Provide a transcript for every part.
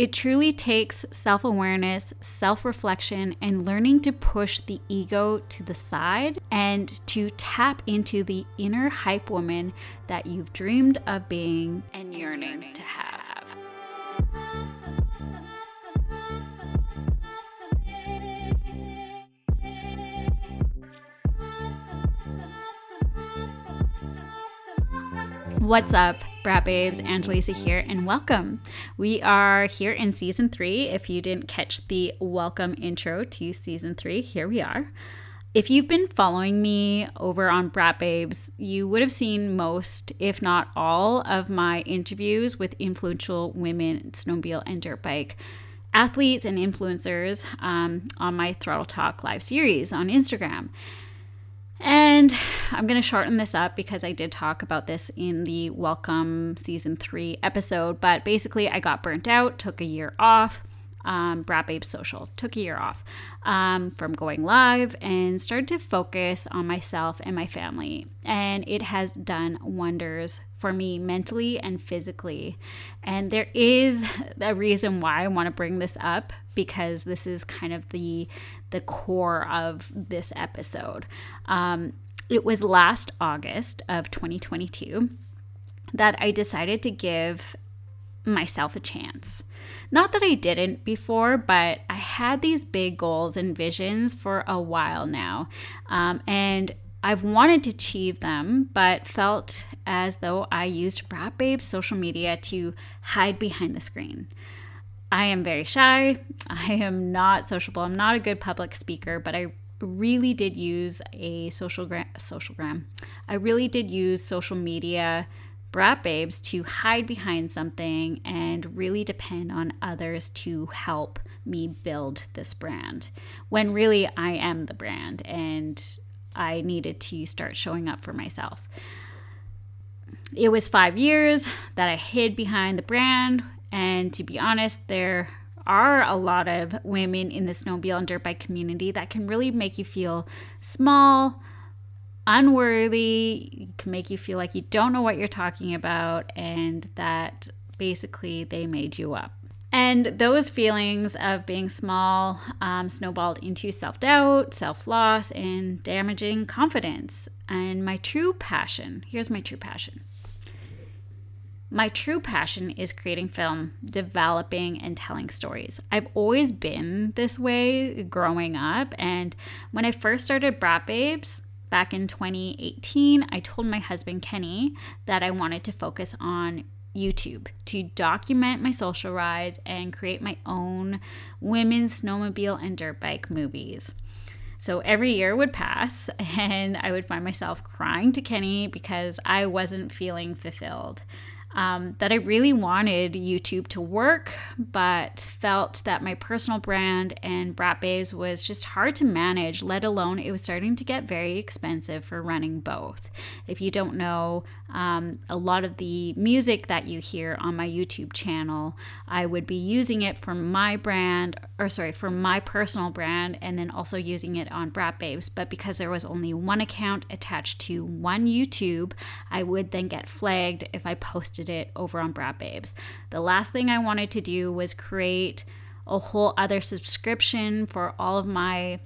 It truly takes self-awareness, self-reflection, and learning to push the ego to the side and to tap into the inner hype woman that you've dreamed of being and yearning to have. What's up, Braap babes? Angelisa here, and welcome. We are here in season 3. If you didn't catch the welcome intro to season 3, here we are. If you've been following me over on Braap babes, you would have seen most, if not all, of my interviews with influential women snowmobile and dirt bike athletes and influencers on my Throttle Talk live series on Instagram. And I'm going to shorten this up because I did talk about this in the Welcome Season 3 episode. But basically, I got burnt out, took a year off. Braap Babe Social took a year off from going live and started to focus on myself and my family. And it has done wonders for me mentally and physically. And there is a reason why I want to bring this up, because this is kind of the core of this episode. It was last August of 2022 that I decided to give myself a chance. Not that I didn't before, but I had these big goals and visions for a while now. And I've wanted to achieve them, but felt as though I used Braap Babe's social media to hide behind the screen. I am very shy. I am not sociable. I'm not a good public speaker, but I really did use a social media Braap babes to hide behind something and really depend on others to help me build this brand, when really I am the brand and I needed to start showing up for myself. It was 5 years that I hid behind the brand, and to be honest, there are a lot of women in the snowmobile and dirt bike community that can really make you feel small, unworthy, can make you feel like you don't know what you're talking about, and that basically they made you up. And those feelings of being small snowballed into self-doubt, self-loss, and damaging confidence. And my true passion, here's my true passion. My true passion is creating film, developing, and telling stories. I've always been this way growing up, and when I first started Braap Babes, back in 2018, I told my husband, Kenny, that I wanted to focus on YouTube to document my social rise and create my own women's snowmobile and dirt bike movies. So every year would pass and I would find myself crying to Kenny because I wasn't feeling fulfilled. That I really wanted YouTube to work, but felt that my personal brand and Braap Babes was just hard to manage, let alone it was starting to get very expensive for running both. If you don't know, a lot of the music that you hear on my YouTube channel, I would be using it for my personal brand, and then also using it on Braap Babes. But because there was only one account attached to one YouTube, I would then get flagged if I posted it over on Braap Babes. The last thing I wanted to do was create a whole other subscription for all of my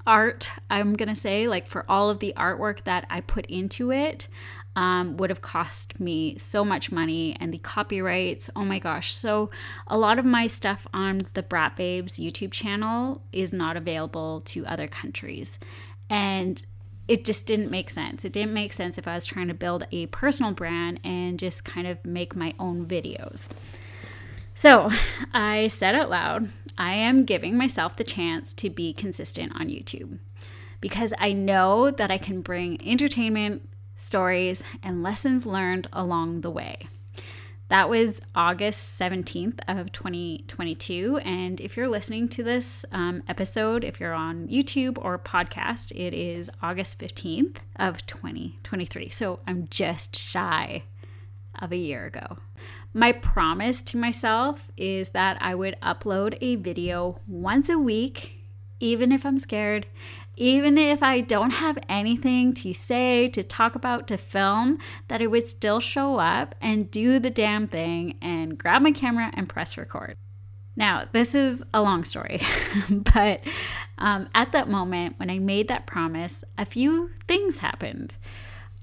art. I'm gonna say, like, for all of the artwork that I put into it, would have cost me so much money, and the copyrights, oh my gosh. So a lot of my stuff on the Braap Babes YouTube channel is not available to other countries, and it just didn't make sense. It didn't make sense if I was trying to build a personal brand and just kind of make my own videos. So I said out loud, I am giving myself the chance to be consistent on YouTube, because I know that I can bring entertainment, stories, and lessons learned along the way. That was August 17th of 2022. And if you're listening to this episode, if you're on YouTube or podcast, it is August 15th of 2023. So I'm just shy of a year ago. My promise to myself is that I would upload a video once a week, even if I'm scared, even if I don't have anything to say, to talk about, to film, that I would still show up and do the damn thing and grab my camera and press record. Now, this is a long story, but at that moment when I made that promise, a few things happened.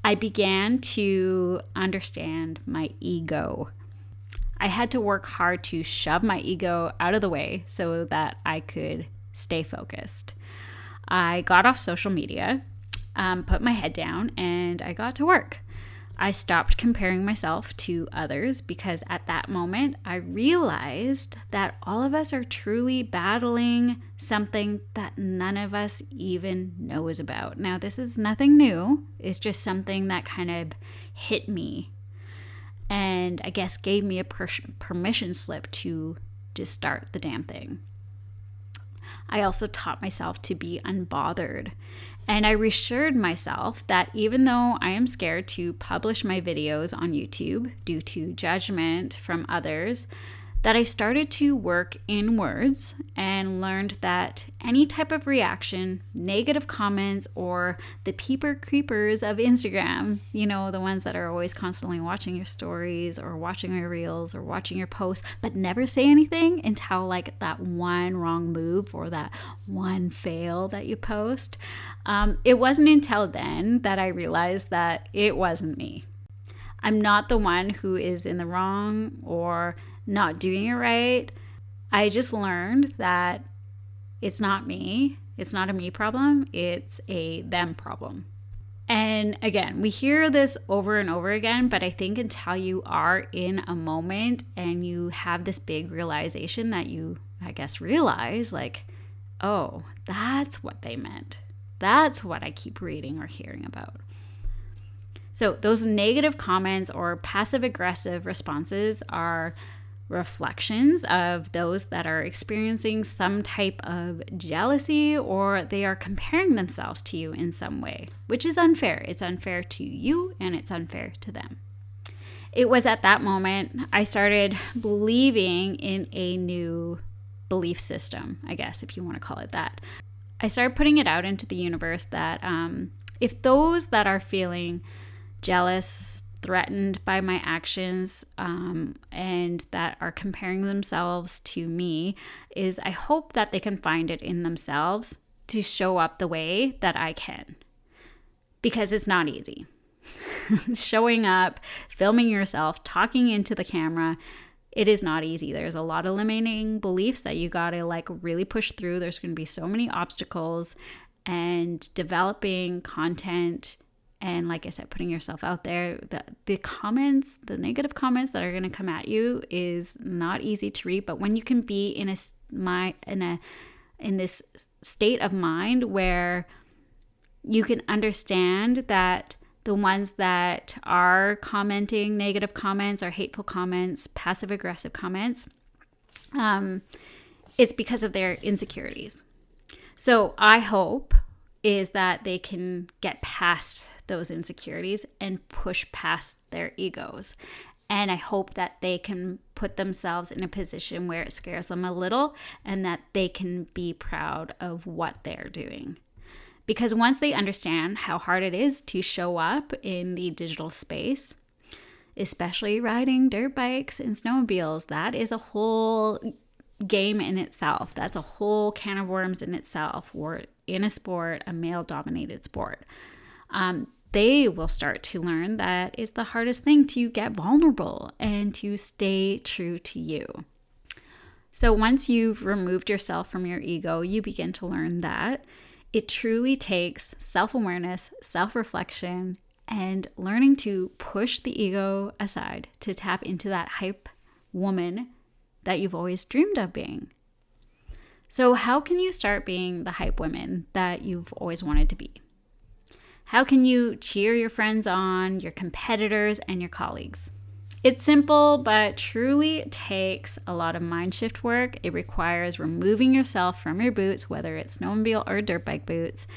I began to understand my ego. I had to work hard to shove my ego out of the way so that I could stay focused. I got off social media, put my head down, and I got to work. I stopped comparing myself to others because at that moment I realized that all of us are truly battling something that none of us even knows about. Now, this is nothing new. It's just something that kind of hit me and I guess gave me a permission slip to just start the damn thing. I also taught myself to be unbothered. And I reassured myself that even though I am scared to publish my videos on YouTube due to judgment from others, that I started to work inwards and learned that any type of reaction, negative comments, or the peeper creepers of Instagram, you know, the ones that are always constantly watching your stories or watching your reels or watching your posts, but never say anything until like that one wrong move or that one fail that you post. It wasn't until then that I realized that it wasn't me. I'm not the one who is in the wrong or not doing it right. I just learned that it's not me. It's not a me problem. It's a them problem. And again, we hear this over and over again, but I think until you are in a moment and you have this big realization that you, I guess, realize like, oh, that's what they meant. That's what I keep reading or hearing about. So those negative comments or passive aggressive responses are reflections of those that are experiencing some type of jealousy or they are comparing themselves to you in some way, which is unfair. It's unfair to you and it's unfair to them. It was at that moment I started believing in a new belief system, I guess, if you want to call it that. I started putting it out into the universe that if those that are feeling jealous, threatened by my actions, and that are comparing themselves to me, is I hope that they can find it in themselves to show up the way that I can. Because it's not easy. Showing up, filming yourself, talking into the camera, it is not easy. There's a lot of limiting beliefs that you gotta like really push through. There's gonna be so many obstacles, and developing content and like I said, putting yourself out there, the comments, the negative comments that are going to come at you is not easy to read. But when you can be in this state of mind where you can understand that the ones that are commenting negative comments or hateful comments, passive aggressive comments, it's because of their insecurities. So I hope is that they can get past those insecurities and push past their egos. And I hope that they can put themselves in a position where it scares them a little and that they can be proud of what they're doing. Because once they understand how hard it is to show up in the digital space, especially riding dirt bikes and snowmobiles, that is a whole game in itself. That's a whole can of worms in itself. Or in a sport, a male-dominated sport. They will start to learn that it's the hardest thing to get vulnerable and to stay true to you. So once you've removed yourself from your ego, you begin to learn that it truly takes self-awareness, self-reflection, and learning to push the ego aside to tap into that hype woman that you've always dreamed of being. So how can you start being the hype woman that you've always wanted to be? How can you cheer your friends on, your competitors, and your colleagues? It's simple, but truly takes a lot of mind shift work. It requires removing yourself from your boots, whether it's snowmobile or dirt bike boots,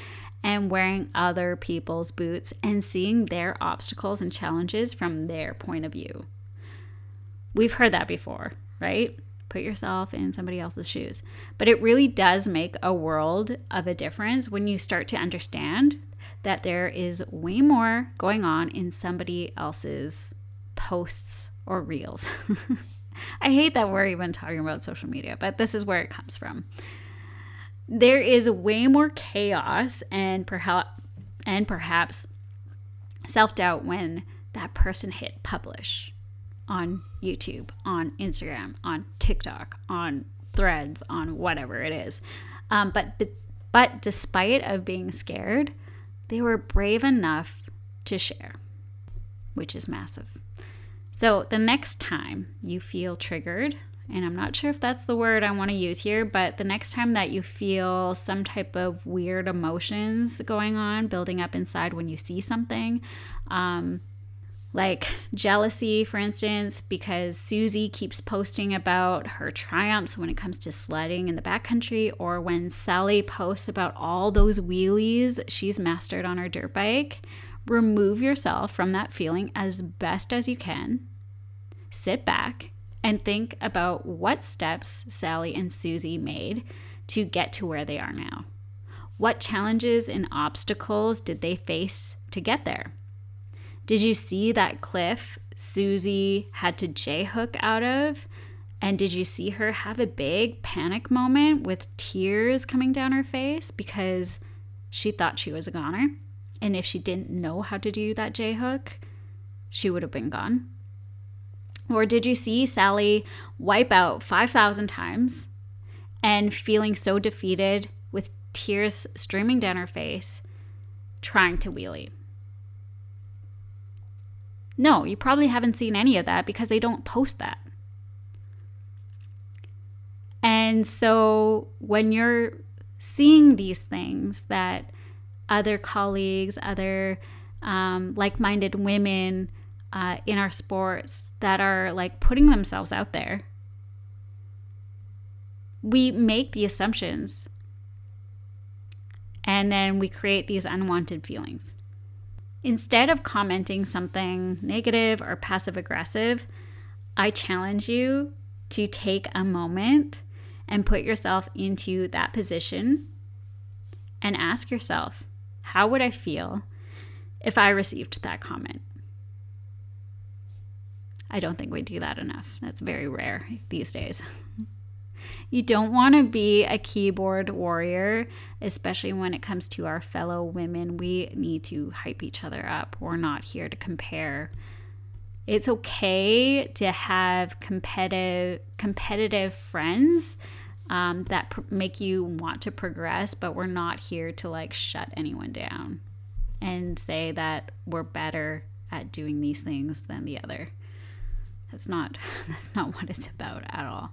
and wearing other people's boots and seeing their obstacles and challenges from their point of view. We've heard that before, right? Put yourself in somebody else's shoes. But it really does make a world of a difference when you start to understand that there is way more going on in somebody else's posts or reels. I hate that we're even talking about social media, but this is where it comes from. There is way more chaos and perhaps self-doubt when that person hit publish on YouTube, on Instagram, on TikTok, on Threads, on whatever it is. But despite of being scared, they were brave enough to share, which is massive. So the next time you feel triggered, and I'm not sure if that's the word I want to use here, but the next time that you feel some type of weird emotions going on, building up inside when you see something, like jealousy, for instance, because Susie keeps posting about her triumphs when it comes to sledding in the backcountry, or when Sally posts about all those wheelies she's mastered on her dirt bike. Remove yourself from that feeling as best as you can. Sit back and think about what steps Sally and Susie made to get to where they are now. What challenges and obstacles did they face to get there? Did you see that cliff Susie had to J-hook out of? And did you see her have a big panic moment with tears coming down her face because she thought she was a goner? And if she didn't know how to do that J-hook, she would have been gone. Or did you see Sally wipe out 5,000 times and feeling so defeated with tears streaming down her face, trying to wheelie? No, you probably haven't seen any of that because they don't post that. And so when you're seeing these things that other colleagues, other like-minded women in our sports that are like putting themselves out there, we make the assumptions and then we create these unwanted feelings. Instead of commenting something negative or passive-aggressive, I challenge you to take a moment and put yourself into that position and ask yourself, how would I feel if I received that comment? I don't think we do that enough. That's very rare these days. You don't want to be a keyboard warrior, especially when it comes to our fellow women. We need to hype each other up. We're not here to compare. It's okay to have competitive friends that make you want to progress, but we're not here to like shut anyone down and say that we're better at doing these things than the other. That's not what it's about at all.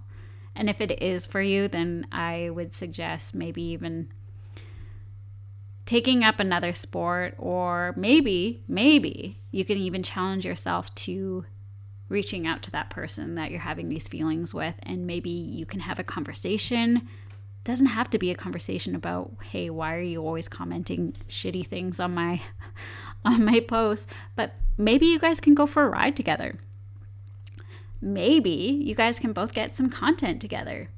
And if it is for you, then I would suggest maybe even taking up another sport, or maybe you can even challenge yourself to reaching out to that person that you're having these feelings with, and maybe you can have a conversation. It doesn't have to be a conversation about, hey, why are you always commenting shitty things on my posts? But maybe you guys can go for a ride together. Maybe you guys can both get some content together.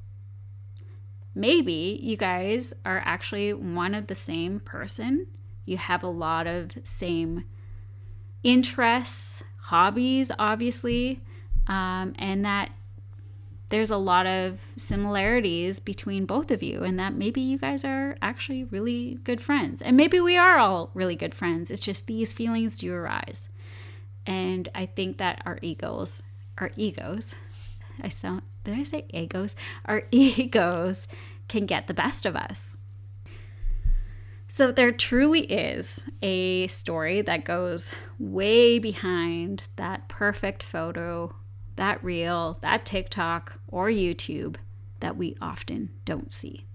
Maybe you guys are actually one of the same person. You have a lot of same interests, hobbies, obviously, and that there's a lot of similarities between both of you, and that maybe you guys are actually really good friends. And maybe we are all really good friends. It's just these feelings do arise. And I think that our egos, Our egos can get the best of us. So there truly is a story that goes way behind that perfect photo, that reel, that TikTok or YouTube that we often don't see.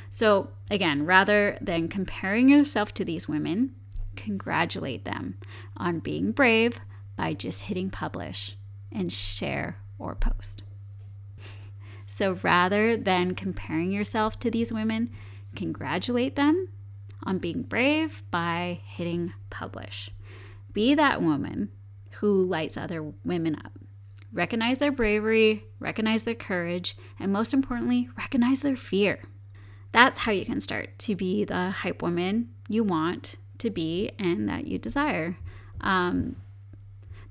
So again, rather than comparing yourself to these women, congratulate them on being brave by just hitting publish and share or post. So rather than comparing yourself to these women, congratulate them on being brave by hitting publish. Be that woman who lights other women up, Recognize their bravery, recognize their courage, and most importantly, recognize their fear. That's how you can start to be the hype woman you want to be and that you desire.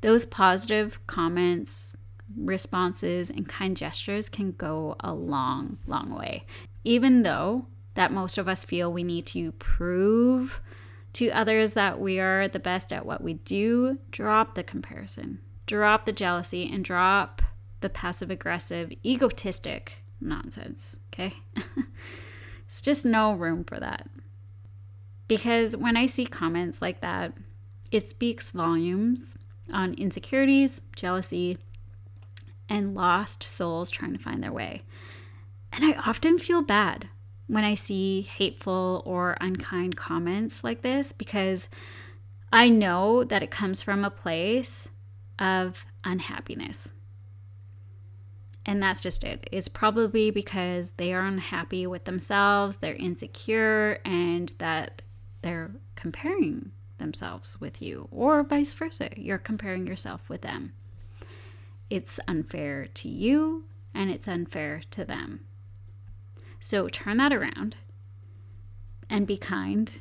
Those positive comments, responses, and kind gestures can go a long, long way. Even though that most of us feel we need to prove to others that we are the best at what we do, drop the comparison, drop the jealousy, and drop the passive-aggressive, egotistic nonsense, okay? It's just no room for that. Because when I see comments like that, it speaks volumes on insecurities, jealousy, and lost souls trying to find their way. And I often feel bad when I see hateful or unkind comments like this, because I know that it comes from a place of unhappiness. And that's just it. It's probably because they are unhappy with themselves, they're insecure, and that they're comparing themselves with you, or vice versa. You're comparing yourself with them. It's unfair to you, and it's unfair to them. So turn that around and be kind,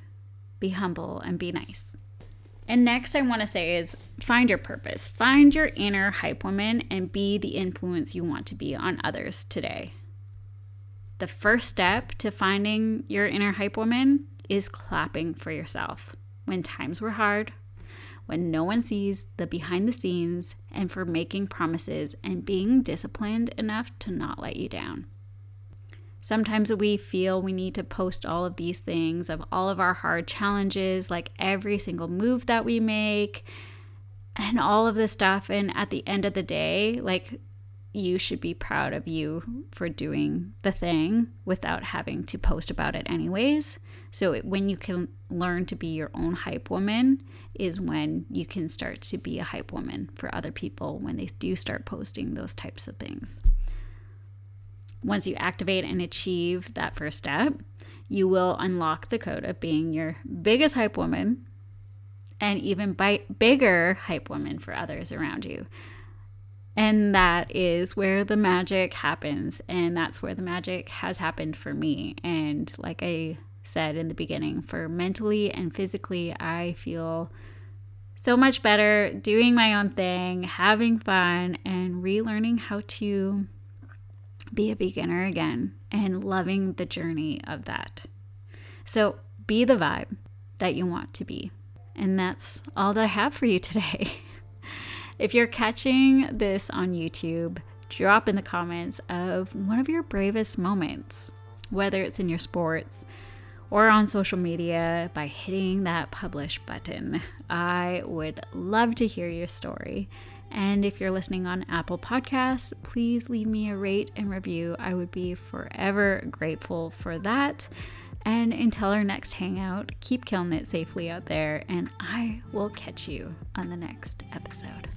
be humble, and be nice. And next I want to say is find your purpose. Find your inner hype woman and be the influence you want to be on others today. The first step to finding your inner hype woman is clapping for yourself when times were hard, when no one sees the behind the scenes, and for making promises and being disciplined enough to not let you down. Sometimes we feel we need to post all of these things of all of our hard challenges, like every single move that we make and all of this stuff. And at the end of the day, like, you should be proud of you for doing the thing without having to post about it anyways. So when you can learn to be your own hype woman is when you can start to be a hype woman for other people when they do start posting those types of things. Once you activate and achieve that first step, you will unlock the code of being your biggest hype woman and even bigger hype woman for others around you. And that is where the magic happens. And that's where the magic has happened for me. And like I said in the beginning, for mentally and physically, I feel so much better doing my own thing, having fun, and relearning how to be a beginner again and loving the journey of that. So be the vibe that you want to be. And that's all that I have for you today. If you're catching this on YouTube, drop in the comments of one of your bravest moments, whether it's in your sports or on social media, by hitting that publish button. I would love to hear your story. And if you're listening on Apple Podcasts, please leave me a rate and review. I would be forever grateful for that. And until our next hangout, keep killing it safely out there, and I will catch you on the next episode.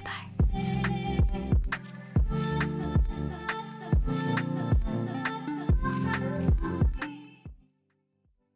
Bye.